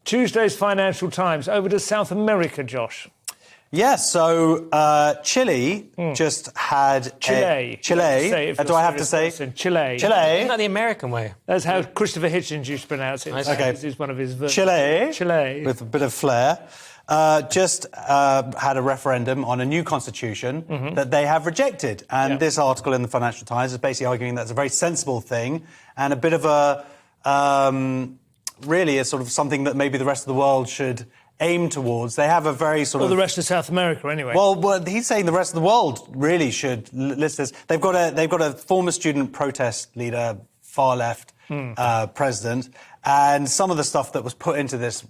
Tuesday's Financial Times. Over to South America, Josh. Yes, so Chile just had... Chile. Chile. Do I have to say? Chile. Chile. Isn't that the American way? That's how Christopher Hitchens used to pronounce it. Okay. This is one of his versions. Chile. With a bit of flair. Just had a referendum on a new constitution that they have rejected. And this article in the Financial Times is basically arguing that's a very sensible thing and a bit of a... really a sort of something that maybe the rest of the world should aim towards. They have a very sort of... Or the rest of South America, anyway. Well, he's saying the rest of the world really should list this. They've got a former student protest leader, far left president, and some of the stuff that was put into this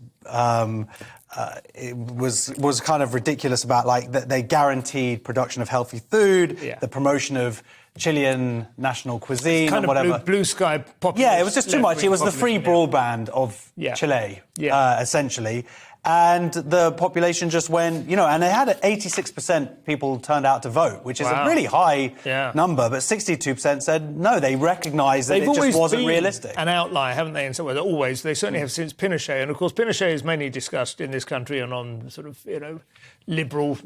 it was kind of ridiculous about, like, that they guaranteed production of healthy food, the promotion of Chilean national cuisine, kind or whatever. Of blue sky populism. Yeah, it was just too much. It was the free broadband of Chile, essentially. And the population just went, and they had 86% people turned out to vote, which is a really high number, but 62% said no, they recognised that it just wasn't realistic. An outlier, haven't they, in some ways? Always. They certainly have since Pinochet. And, of course, Pinochet is mainly discussed in this country and on sort of, liberal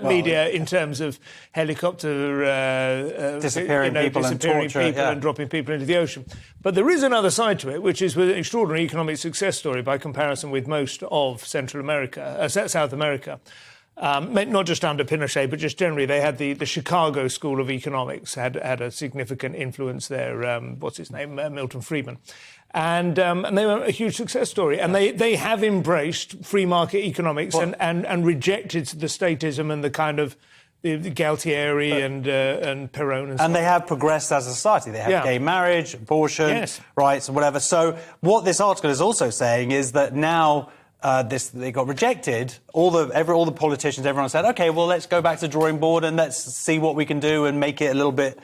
media in terms of helicopter... disappearing people and torture. And dropping people into the ocean. But there is another side to it, which is an extraordinary economic success story by comparison with most of Central America, South America. Not just under Pinochet, but just generally. They had the Chicago School of Economics had a significant influence there. What's his name? Milton Friedman. And they were a huge success story. And they have embraced free market economics and rejected the statism and the kind of the Galtieri and Perón and so on. They have progressed as a society. They have gay marriage, abortion rights and whatever. So what this article is also saying is that now they got rejected. All the politicians, everyone said, OK, well, let's go back to the drawing board and let's see what we can do and make it a little bit...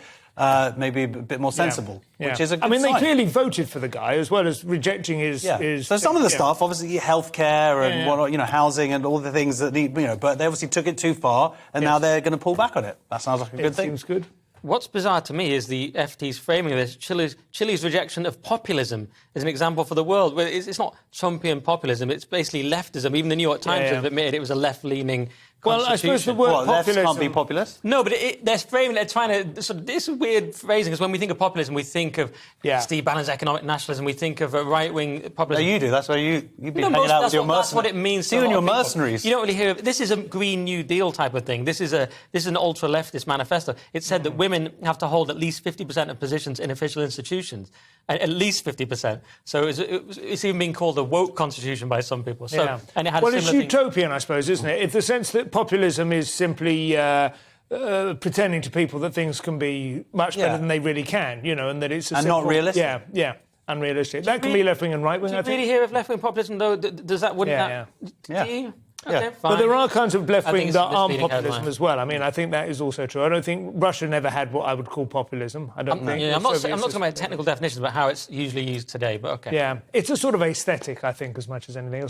maybe a bit more sensible, which is a good sign. They clearly voted for the guy as well as rejecting his... So some of the stuff, obviously, healthcare and whatnot, housing and all the things that need, but they obviously took it too far and now they're going to pull back on it. That sounds like a good thing. Seems good. What's bizarre to me is the FT's framing of this. Chile's rejection of populism is an example for the world. It's not Trumpian populism, it's basically leftism. Even the New York Times have admitted it was a left-leaning Well, I suppose the word populism... Lefts can't be populist? No, but they're framing, they're trying to... So this is weird phrasing, because when we think of populism, we think of Steve Bannon's economic nationalism, we think of a right-wing populism. No, you do. That's why you've been hanging out with your mercenaries. That's what it means to you and your mercenaries. You don't really hear... This is a Green New Deal type of thing. This is an ultra-leftist manifesto. It said that women have to hold at least 50% of positions in official institutions. At least 50%. So it's even been called a woke constitution by some people. So, and it had it's utopian, I suppose, isn't it? In the sense that populism is simply pretending to people that things can be much better than they really can, and that it's not realistic. Unrealistic. That can be left-wing and right-wing, I think. Do you really hear of left-wing populism, though? Does that... Do you? Okay, fine. But there are kinds of left-wing that aren't populism as well. I think that is also true. I don't think Russia never had what I would call populism. I don't think... I'm not talking about technical definitions, but how it's usually used today, but OK. Yeah, it's a sort of aesthetic, I think, as much as anything else.